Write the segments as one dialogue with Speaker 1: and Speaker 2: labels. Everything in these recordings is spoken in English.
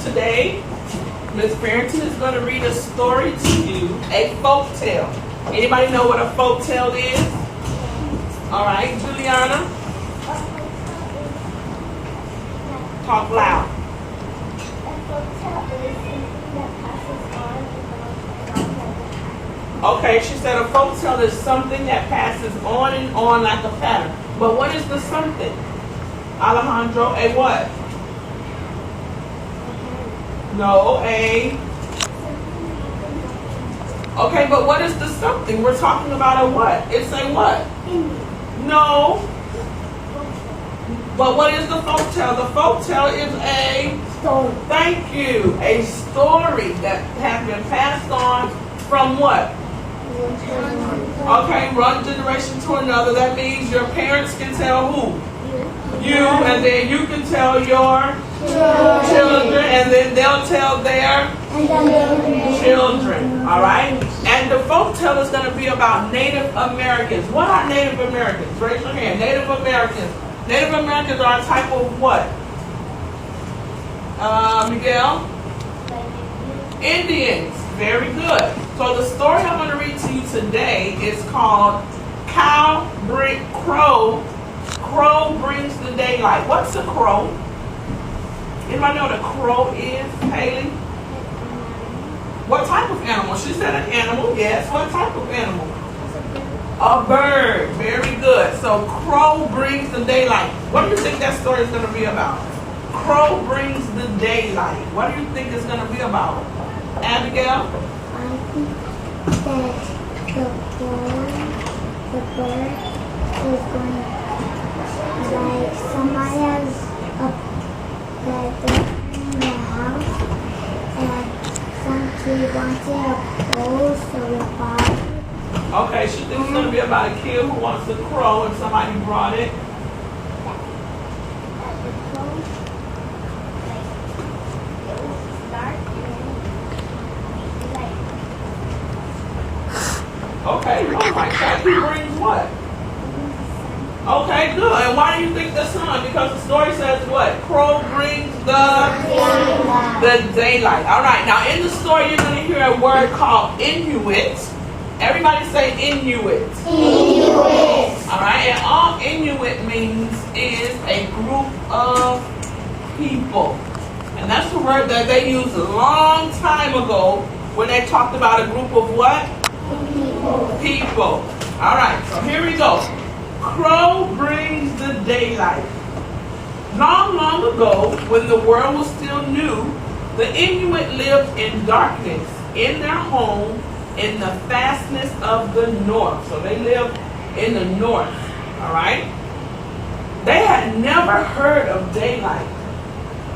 Speaker 1: Today, Miss Farrington is going to read a story to you, a folk tale. Anybody know what a folk tale is? All right, Juliana? Talk loud. Okay, she said a folk tale is something that passes on and on like a pattern. But what is the something? Alejandro, a what? No, a... Okay, but what is the something? We're talking about a what? It's a what? No. But what is the folk tale? The folk tale is a...
Speaker 2: Story.
Speaker 1: Thank you. A story that has been passed on from what? Okay, one generation to another. That means your parents can tell who? You, and then you can tell your children, and then they'll tell their children. All right? And the folk tale is going to be about Native Americans. What are Native Americans? Raise your hand. Native Americans. Native Americans are a type of what? Miguel? Indians. Very good. So the story I'm going to read to you today is called Crow Brings the Daylight. What's a crow? Anybody know what a crow is, Haley? What type of animal? She said an animal, yes. What type of animal? A bird. Very good. So crow brings the daylight. What do you think that story is going to be about? Crow brings the daylight. What do you think it's going to be about? Abigail?
Speaker 2: I think that the bird is going, like somebody has in the house, and some kid wanted a crow, so the father.
Speaker 1: Okay, she thinks it's going to be about a kid who wants a crow and somebody brought it. Okay, oh my God, he brings what? Okay, good. And why do you think the sun? Because the story says what? Crow brings the daylight. All right, now in the story you're going to hear a word called Inuit. Everybody say Inuit.
Speaker 2: Inuit.
Speaker 1: All right, and all Inuit means is a group of people. And that's the word that they used a long time ago when they talked about a group of what? People. All right, so here we go. Crow brings the daylight. Long, long ago, when the world was still new, the Inuit lived in darkness in their home in the fastness of the north. So they lived in the north. All right? They had never heard of daylight.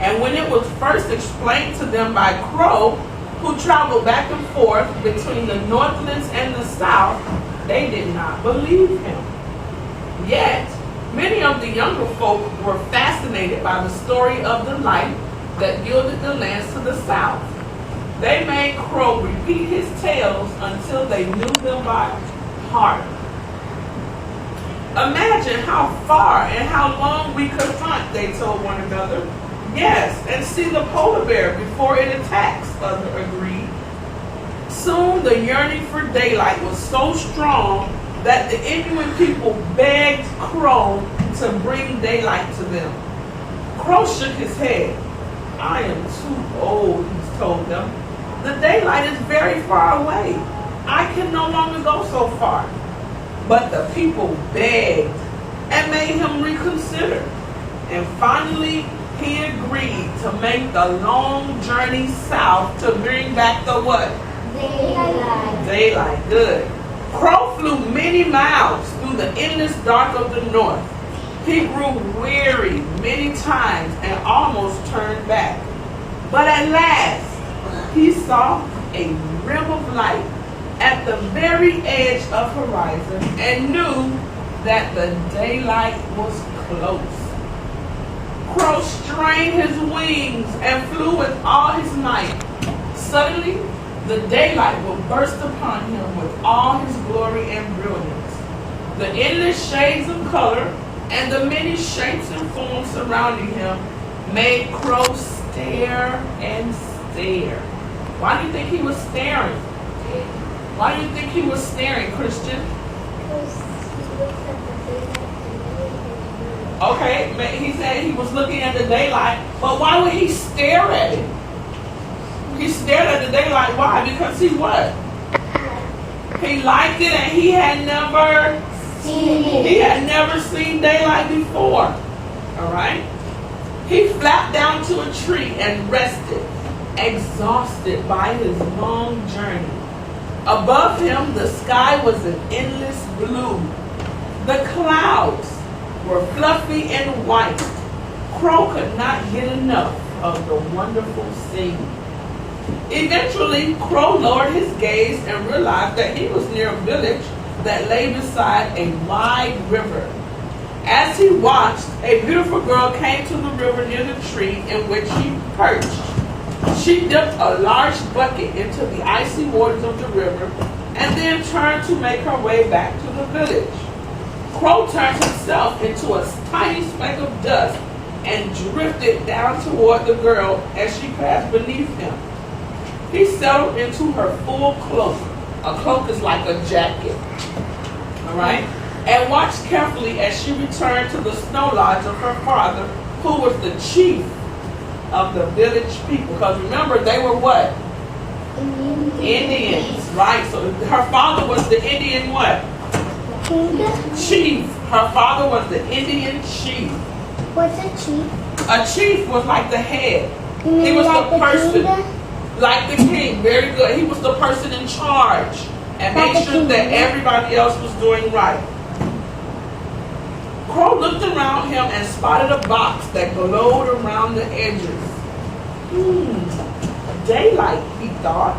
Speaker 1: And when it was first explained to them by Crow, who traveled back and forth between the Northlands and the South, they did not believe him. Yet, many of the younger folk were fascinated by the story of the light that gilded the lands to the south. They made Crow repeat his tales until they knew them by heart. Imagine how far and how long we could hunt, they told one another. Yes, and see the polar bear before it attacks, others agreed. Soon the yearning for daylight was so strong that the Inuit people begged Crow to bring daylight to them. Crow shook his head. I am too old, he told them. The daylight is very far away. I can no longer go so far. But the people begged and made him reconsider. And finally, he agreed to make the long journey south to bring back the what?
Speaker 2: Daylight.
Speaker 1: Daylight, good. Crow flew many miles through the endless dark of the north. He grew weary many times and almost turned back. But at last, he saw a rim of light at the very edge of horizon and knew that the daylight was close. Crow strained his wings and flew with all his might. Suddenly, the daylight will burst upon him with all his glory and brilliance. The endless shades of color and the many shapes and forms surrounding him made Crow stare and stare. Why do you think he was staring? Why do you think he was staring, Christian? Okay, he said he was looking at the daylight, but why would he stare at it? He stared at the daylight. Why? Because he what? He liked it, and he had never seen daylight before. All right. He flapped down to a tree and rested, exhausted by his long journey. Above him, the sky was an endless blue. The clouds were fluffy and white. Crow could not get enough of the wonderful scene. Eventually, Crow lowered his gaze and realized that he was near a village that lay beside a wide river. As he watched, a beautiful girl came to the river near the tree in which he perched. She dipped a large bucket into the icy waters of the river and then turned to make her way back to the village. Crow turned himself into a tiny speck of dust and drifted down toward the girl as she passed beneath him. He settled into her full cloak. A cloak is like a jacket. All right? And watched carefully as she returned to the snow lodge of her father, who was the chief of the village people. Because remember, they were what? Indians, right? So her father was the Indian what? Chief. Her father was the Indian chief.
Speaker 2: What's a chief?
Speaker 1: A chief was like the head.
Speaker 2: You mean
Speaker 1: He was
Speaker 2: like
Speaker 1: the
Speaker 2: the
Speaker 1: person,
Speaker 2: king?
Speaker 1: like the king. Very good. He was the person in charge and
Speaker 2: Like
Speaker 1: made
Speaker 2: the
Speaker 1: sure
Speaker 2: king.
Speaker 1: that everybody else was doing right. Crow looked around him and spotted a box that glowed around the edges. Daylight, he thought.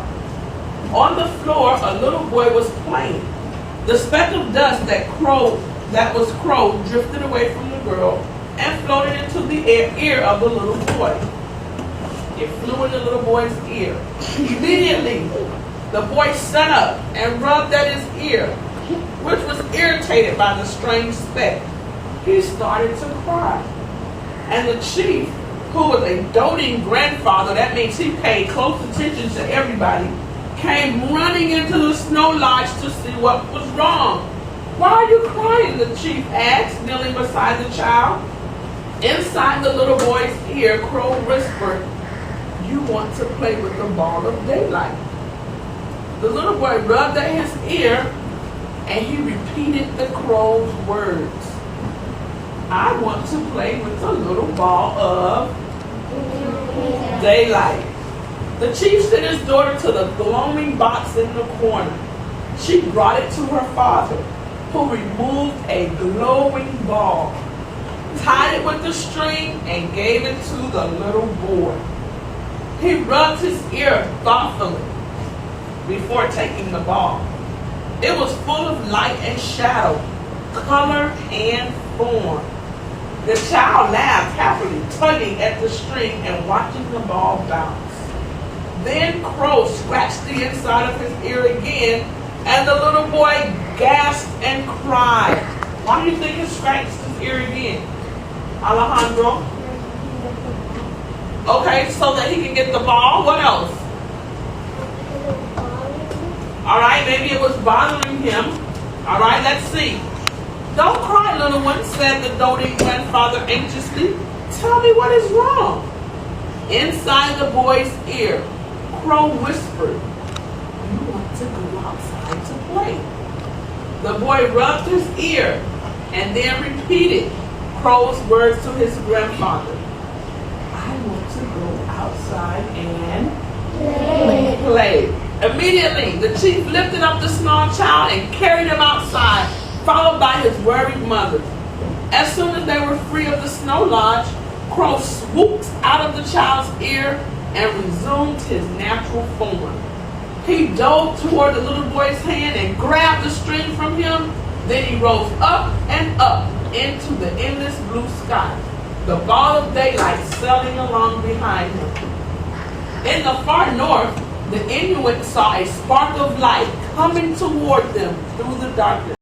Speaker 1: On the floor, a little boy was playing. The speck of dust that was Crow drifted away from the girl and floated into the ear of the little boy. It flew in the little boy's ear. Immediately, the boy sat up and rubbed at his ear, which was irritated by the strange speck. He started to cry. And the chief, who was a doting grandfather, that means he paid close attention to everybody, came running into the snow lodge to see what was wrong. Why are you crying? The chief asked, kneeling beside the child. Inside the little boy's ear, Crow whispered, "You want to play with the ball of daylight." The little boy rubbed at his ear and he repeated the crow's words. "I want to play with the little ball of daylight." The chief sent his daughter to the glowing box in the corner. She brought it to her father, who removed a glowing ball, tied it with a string, and gave it to the little boy. He rubbed his ear thoughtfully before taking the ball. It was full of light and shadow, color and form. The child laughed happily, tugging at the string and watching the ball bounce. Then Crow scratched the inside of his ear again, and the little boy gasped and cried. Why do you think he scratched his ear again, Alejandro? Okay, so that he can get the ball. What else? All right, maybe it was bothering him. All right, let's see. "Don't cry, little one," said the doting grandfather anxiously. "Tell me what is wrong." Inside the boy's ear, Crow whispered, "You want to go outside to play." The boy rubbed his ear and then repeated Crow's words to his grandfather. "I want to go outside and play." Immediately, the chief lifted up the small child and carried him outside, followed by his worried mother. As soon as they were free of the snow lodge, Crow swooped out of the child's ear and resumed his natural form. He dove toward the little boy's hand and grabbed the string from him. Then he rose up and up into the endless blue sky, the ball of daylight sailing along behind him. In the far north, the Inuit saw a spark of light coming toward them through the darkness.